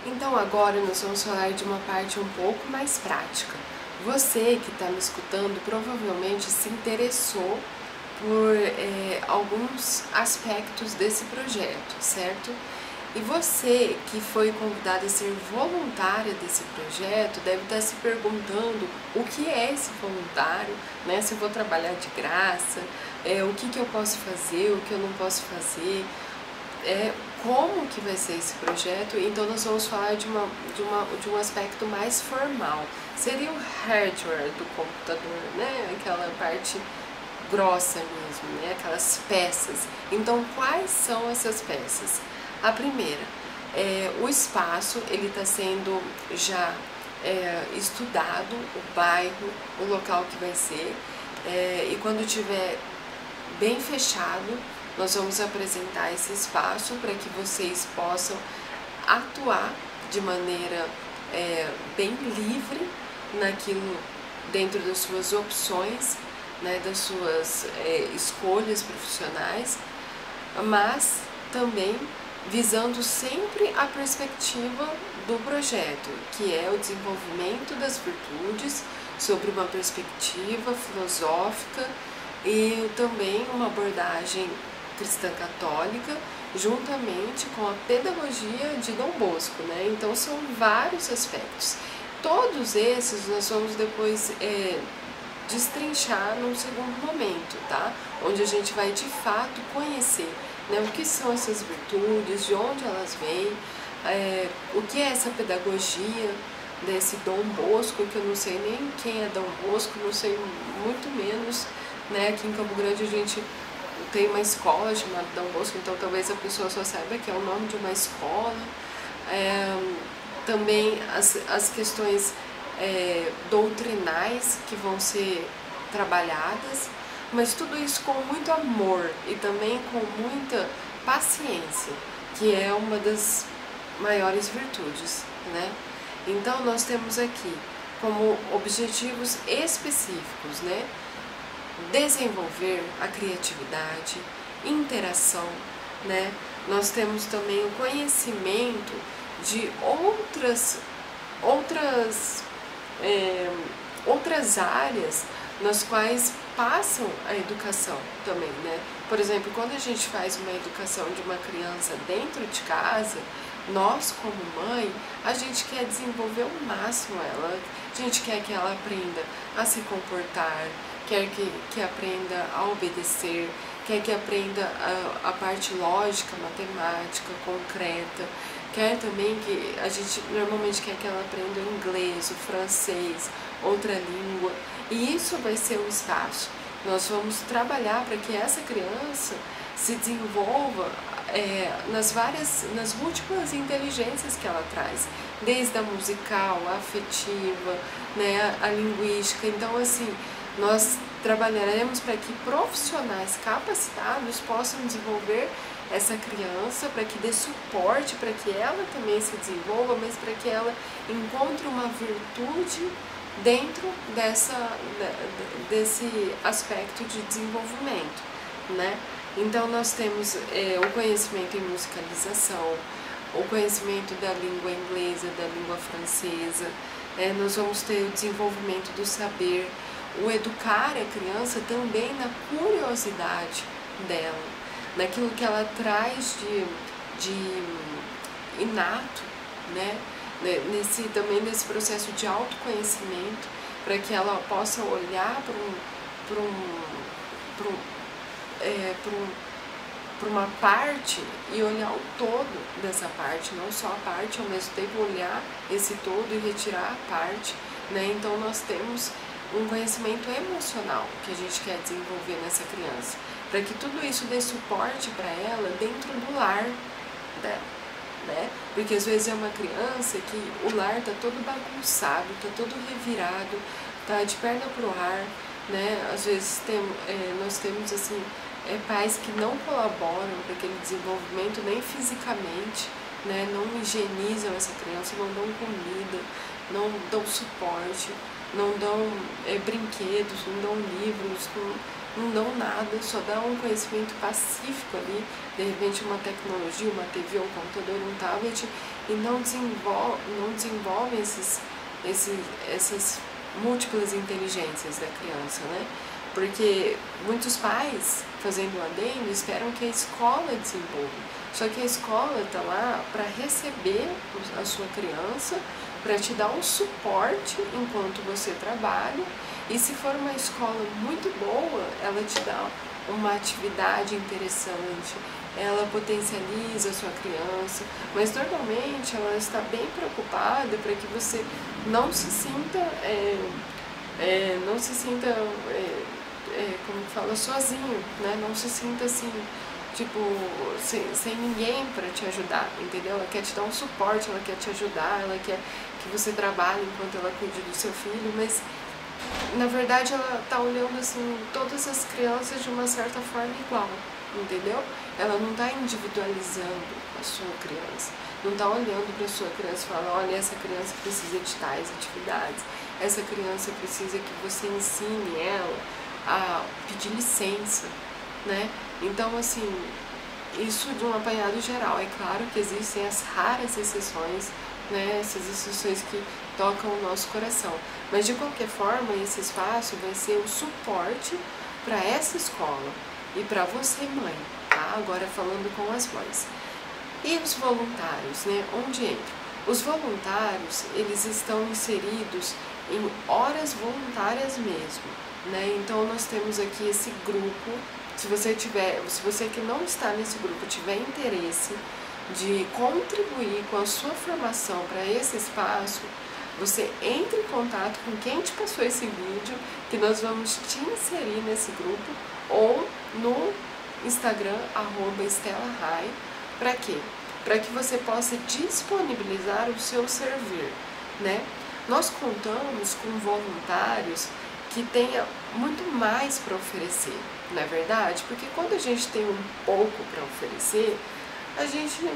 Então agora nós vamos falar de uma parte um pouco mais prática. Você que está me escutando provavelmente se interessou por alguns aspectos desse projeto, certo? E você que foi convidada a ser voluntária desse projeto deve estar se perguntando o que é esse voluntário, né? Se eu vou trabalhar de graça, o que eu posso fazer, o que eu não posso fazer, como que vai ser esse projeto. Então nós vamos falar de um aspecto mais formal. Seria o hardware do computador, né? Aquela parte grossa mesmo, né? Aquelas peças. Então quais são essas peças? A primeira, o espaço, ele está sendo já estudado, o bairro, o local que vai ser, e quando tiver bem fechado, nós vamos apresentar esse espaço para que vocês possam atuar de maneira bem livre naquilo, dentro das suas opções, né, das suas escolhas profissionais, mas também visando sempre a perspectiva do projeto, que é o desenvolvimento das virtudes sobre uma perspectiva filosófica e também uma abordagem cristã católica, juntamente com a pedagogia de Dom Bosco, né? Então são vários aspectos. Todos esses nós vamos depois destrinchar num segundo momento, tá? Onde a gente vai de fato conhecer, né, o que são essas virtudes, de onde elas vêm, o que é essa pedagogia desse Dom Bosco, que eu não sei nem quem é Dom Bosco, não sei muito menos, né? Aqui em Campo Grande a gente tem uma escola chamada Dom Bosco, então talvez a pessoa só saiba que é o nome de uma escola. Também as questões doutrinais que vão ser trabalhadas, mas tudo isso com muito amor e também com muita paciência, que é uma das maiores virtudes, né? Então nós temos aqui como objetivos específicos, né? Desenvolver a criatividade, interação, né? Nós temos também o conhecimento de outras áreas nas quais passam a educação também, né? Por exemplo, quando a gente faz uma educação de uma criança dentro de casa, nós como mãe, a gente quer desenvolver ao máximo ela, a gente quer que ela aprenda a se comportar, quer que aprenda a obedecer, quer que aprenda a parte lógica, matemática, concreta, quer também que a gente normalmente quer que ela aprenda o inglês, o francês, outra língua, e isso vai ser o espaço. Nós vamos trabalhar para que essa criança se desenvolva nas múltiplas inteligências que ela traz, desde a musical, a afetiva, né, a linguística. Então, assim, nós trabalharemos para que profissionais capacitados possam desenvolver essa criança, para que dê suporte, para que ela também se desenvolva, mas para que ela encontre uma virtude dentro desse aspecto de desenvolvimento, né? Então nós temos o conhecimento em musicalização, o conhecimento da língua inglesa, da língua francesa, nós vamos ter o desenvolvimento do saber, o educar a criança também na curiosidade dela, naquilo que ela traz de inato, né? Também nesse processo de autoconhecimento, para que ela possa olhar para uma parte e olhar o todo dessa parte, não só a parte, ao mesmo tempo olhar esse todo e retirar a parte, né? Então nós temos um conhecimento emocional que a gente quer desenvolver nessa criança, para que tudo isso dê suporte para ela dentro do lar dela, né? Porque às vezes é uma criança que o lar tá todo bagunçado, tá todo revirado, tá de perna pro ar, né? Às vezes nós temos assim pais que não colaboram para aquele desenvolvimento nem fisicamente, né? Não higienizam essa criança, não dão comida, não dão suporte, não dão brinquedos, não dão livros, não dão nada, só dá um conhecimento pacífico ali, de repente uma tecnologia, uma TV, um computador, um tablet, e não desenvolvem essas múltiplas inteligências da criança, né? Porque muitos pais, fazendo um adendo, esperam que a escola desenvolva. Só que a escola está lá para receber a sua criança, para te dar um suporte enquanto você trabalha. E se for uma escola muito boa, ela te dá uma atividade interessante, ela potencializa a sua criança, mas normalmente ela está bem preocupada para que você não se sinta, como fala, sozinho, né? Não se sinta assim, tipo, sem ninguém para te ajudar, entendeu? Ela quer te dar um suporte, ela quer te ajudar, ela quer que você trabalhe enquanto ela cuide do seu filho, mas na verdade ela tá olhando assim todas as crianças de uma certa forma igual, entendeu? Ela não tá individualizando a sua criança, não tá olhando para a sua criança e falando, olha, essa criança precisa de tais atividades, essa criança precisa que você ensine ela a pedir licença, né? Então, assim, isso de um apanhado geral. É claro que existem as raras exceções, né? Essas exceções que tocam o nosso coração. Mas, de qualquer forma, esse espaço vai ser o suporte para essa escola e para você, mãe, tá? Agora falando com as mães. E os voluntários, né? Onde entram? Os voluntários, eles estão inseridos em horas voluntárias mesmo, né? Então nós temos aqui esse grupo. Se você que não está nesse grupo tiver interesse de contribuir com a sua formação para esse espaço, você entre em contato com quem te passou esse vídeo, que nós vamos te inserir nesse grupo, ou no Instagram @StellaRai. Para quê? Para que você possa disponibilizar o seu servir, né? Nós contamos com voluntários que tenha muito mais para oferecer, não é verdade? Porque quando a gente tem um pouco para oferecer, a gente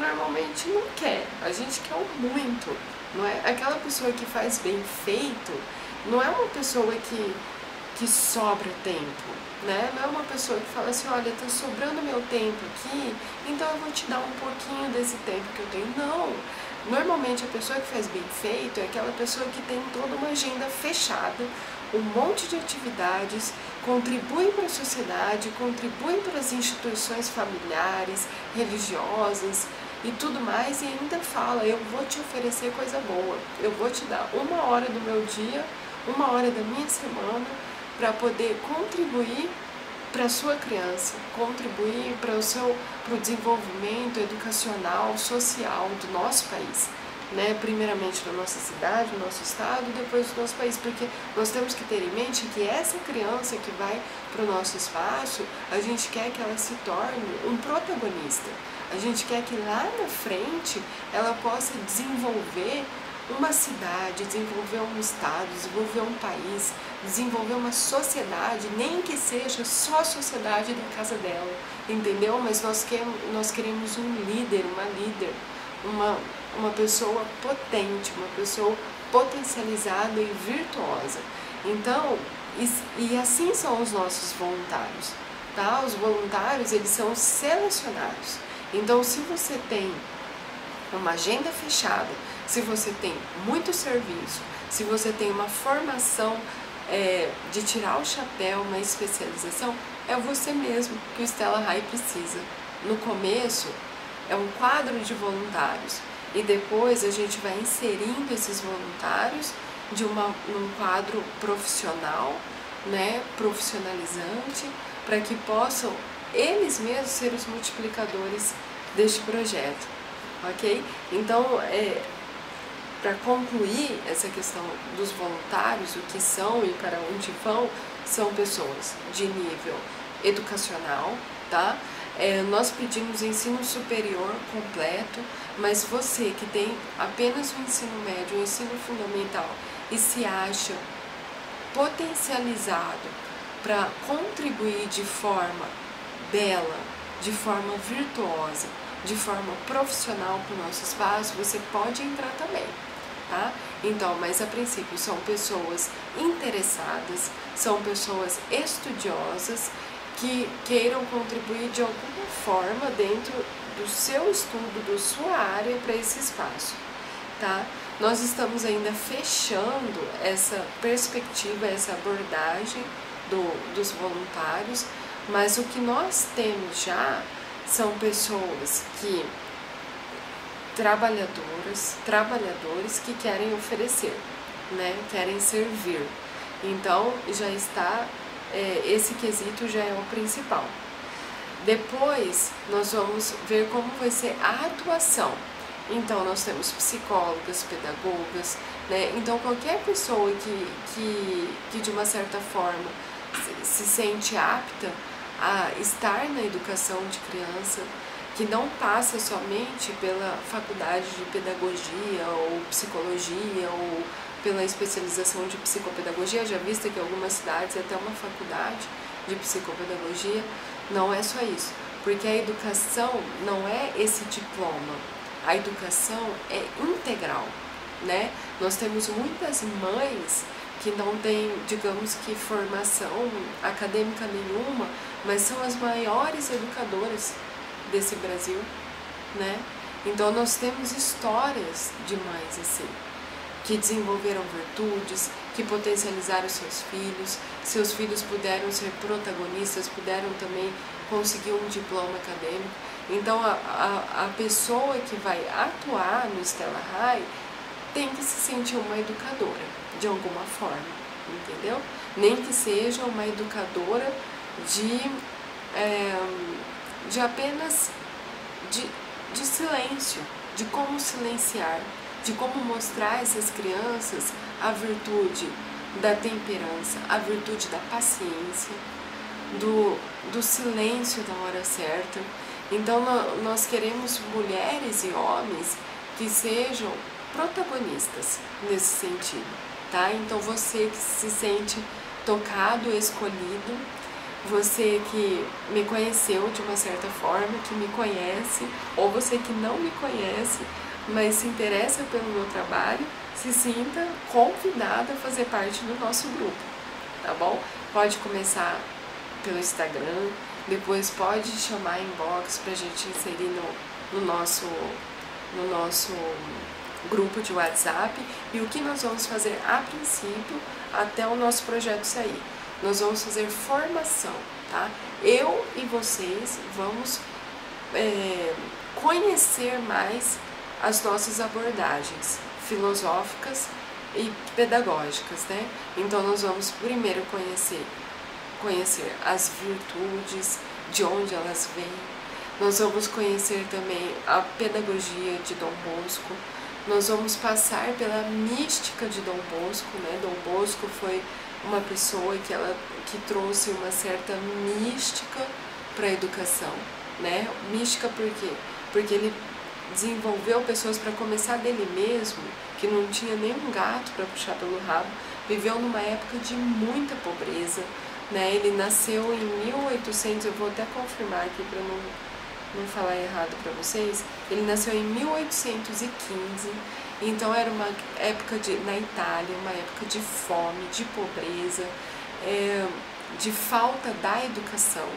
normalmente não quer, a gente quer o muito, não é? Aquela pessoa que faz bem feito não é uma pessoa que sobra tempo, né? Não é uma pessoa que fala assim, olha, tá sobrando meu tempo aqui, então eu vou te dar um pouquinho desse tempo que eu tenho. Não, normalmente a pessoa que faz bem feito é aquela pessoa que tem toda uma agenda fechada, um monte de atividades, contribui para a sociedade, contribui para as instituições familiares, religiosas e tudo mais, e ainda fala, eu vou te oferecer coisa boa, eu vou te dar 1 hora do meu dia, 1 hora da minha semana, para poder contribuir para a sua criança, contribuir para o desenvolvimento educacional, social do nosso país, né? Primeiramente da nossa cidade, do nosso estado, depois do nosso país, porque nós temos que ter em mente que essa criança que vai para o nosso espaço, a gente quer que ela se torne um protagonista, a gente quer que lá na frente ela possa desenvolver uma cidade, desenvolver um estado, desenvolver um país, desenvolver uma sociedade, nem que seja só a sociedade da casa dela, entendeu? Mas nós queremos um líder, uma pessoa potente, uma pessoa potencializada e virtuosa. Então, e assim são os nossos voluntários, tá? Os voluntários, eles são selecionados. Então, se você tem uma agenda fechada, se você tem muito serviço, se você tem uma formação de tirar o chapéu, uma especialização, é você mesmo que o StellaRai precisa. No começo, é um quadro de voluntários e depois a gente vai inserindo esses voluntários num quadro profissional, né, profissionalizante, para que possam eles mesmos ser os multiplicadores deste projeto, ok? Então, para concluir essa questão dos voluntários, o que são e para onde vão, são pessoas de nível educacional, tá? Nós pedimos ensino superior completo, mas você que tem apenas o ensino médio, o ensino fundamental e se acha potencializado para contribuir de forma bela, de forma virtuosa, de forma profissional para o nosso espaço, você pode entrar também, tá? Então, mas a princípio são pessoas interessadas, são pessoas estudiosas que queiram contribuir de alguma forma dentro do seu estudo, da sua área para esse espaço, tá? Nós estamos ainda fechando essa perspectiva, essa abordagem dos voluntários, mas o que nós temos já são pessoas que trabalhadores que querem oferecer, né? Querem servir. Então já está, esse quesito já é o principal. Depois nós vamos ver como vai ser a atuação. Então nós temos psicólogas, pedagogas, né? Então qualquer pessoa que de uma certa forma se sente apta a estar na educação de criança, que não passa somente pela faculdade de pedagogia ou psicologia ou pela especialização de psicopedagogia, já visto que em algumas cidades até uma faculdade de psicopedagogia, não é só isso, porque a educação não é esse diploma, a educação é integral, né? Nós temos muitas mães que não têm, digamos que, formação acadêmica nenhuma, mas são as maiores educadoras desse Brasil, né? Então nós temos histórias de mães assim, que desenvolveram virtudes, que potencializaram seus filhos puderam ser protagonistas, puderam também conseguir um diploma acadêmico. Então a pessoa que vai atuar no Stella High tem que se sentir uma educadora, de alguma forma, entendeu? Nem que seja uma educadora de apenas de silêncio, de como silenciar, de como mostrar a essas crianças a virtude da temperança, a virtude da paciência, do silêncio na hora certa. Então nós queremos mulheres e homens que sejam protagonistas nesse sentido, tá? Então você que se sente tocado, escolhido, você que me conheceu de uma certa forma, que me conhece, ou você que não me conhece, mas se interessa pelo meu trabalho, se sinta convidada a fazer parte do nosso grupo, tá bom? Pode começar pelo Instagram, depois pode chamar inbox pra gente inserir no nosso grupo de WhatsApp. E o que nós vamos fazer a princípio, até o nosso projeto sair? Nós vamos fazer formação, tá? Eu e vocês vamos conhecer mais as nossas abordagens filosóficas e pedagógicas, né? Então nós vamos primeiro conhecer as virtudes, de onde elas vêm. Nós vamos conhecer também a pedagogia de Dom Bosco. Nós vamos passar pela mística de Dom Bosco, né? Dom Bosco foi uma pessoa que trouxe uma certa mística para a educação, né? Mística por quê? Porque ele desenvolveu pessoas para começar dele mesmo, que não tinha nenhum gato para puxar pelo rabo, viveu numa época de muita pobreza, né? Ele nasceu em 1800, eu vou até confirmar aqui para não falar errado para vocês. Ele nasceu em 1815, então era uma época na Itália, uma época de fome, de pobreza, de falta da educação.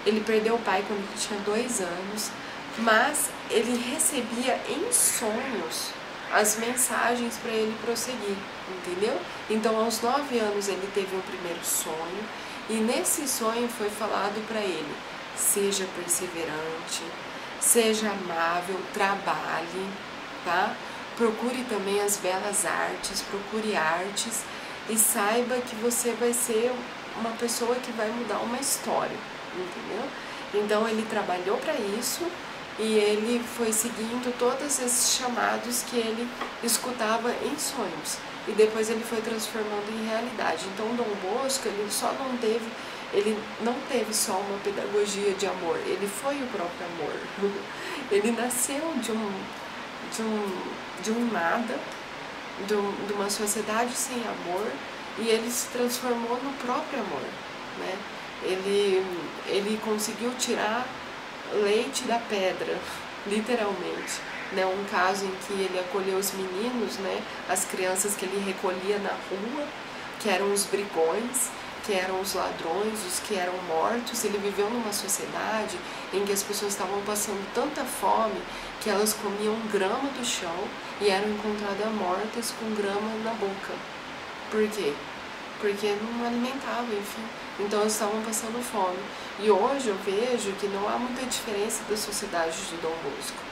Ele perdeu o pai quando ele tinha 2 anos, mas ele recebia em sonhos as mensagens para ele prosseguir, entendeu? Então aos 9 anos ele teve um primeiro sonho, e nesse sonho foi falado para ele: seja perseverante, seja amável, trabalhe, tá? Procure também as belas artes, procure artes e saiba que você vai ser uma pessoa que vai mudar uma história, entendeu? Então ele trabalhou para isso e ele foi seguindo todos esses chamados que ele escutava em sonhos, e depois ele foi transformando em realidade. Então Dom Bosco, ele não teve só uma pedagogia de amor, ele foi o próprio amor. Ele nasceu de um nada, de uma sociedade sem amor, e ele se transformou no próprio amor, né? Ele conseguiu tirar leite da pedra, literalmente, né? Um caso em que ele acolheu os meninos, né? As crianças que ele recolhia na rua, que eram os brigões, que eram os ladrões, os que eram mortos. Ele viveu numa sociedade em que as pessoas estavam passando tanta fome que elas comiam grama do chão e eram encontradas mortas com grama na boca. Por quê? Porque não alimentavam, enfim. Então eles estavam passando fome. E hoje eu vejo que não há muita diferença da sociedade de Dom Bosco.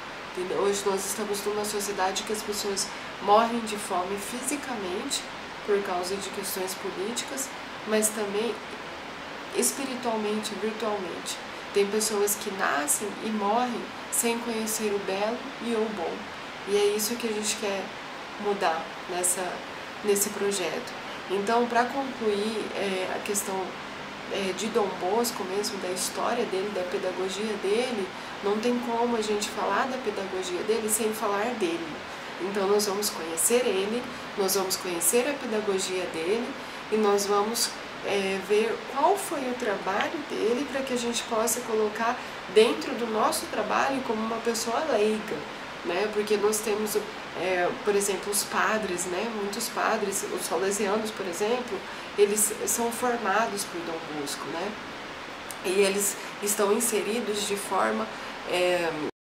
Hoje nós estamos numa sociedade que as pessoas morrem de fome fisicamente por causa de questões políticas, mas também espiritualmente, virtualmente. Tem pessoas que nascem e morrem sem conhecer o belo e o bom. E é isso que a gente quer mudar nesse projeto. Então, para concluir a questão de Dom Bosco mesmo, da história dele, da pedagogia dele, não tem como a gente falar da pedagogia dele sem falar dele. Então nós vamos conhecer ele, nós vamos conhecer a pedagogia dele e nós vamos ver qual foi o trabalho dele para que a gente possa colocar dentro do nosso trabalho como uma pessoa leiga, né? Porque nós temos, por exemplo, os padres, né? Muitos padres, os salesianos, por exemplo, eles são formados por Dom Bosco, né? E eles estão inseridos de forma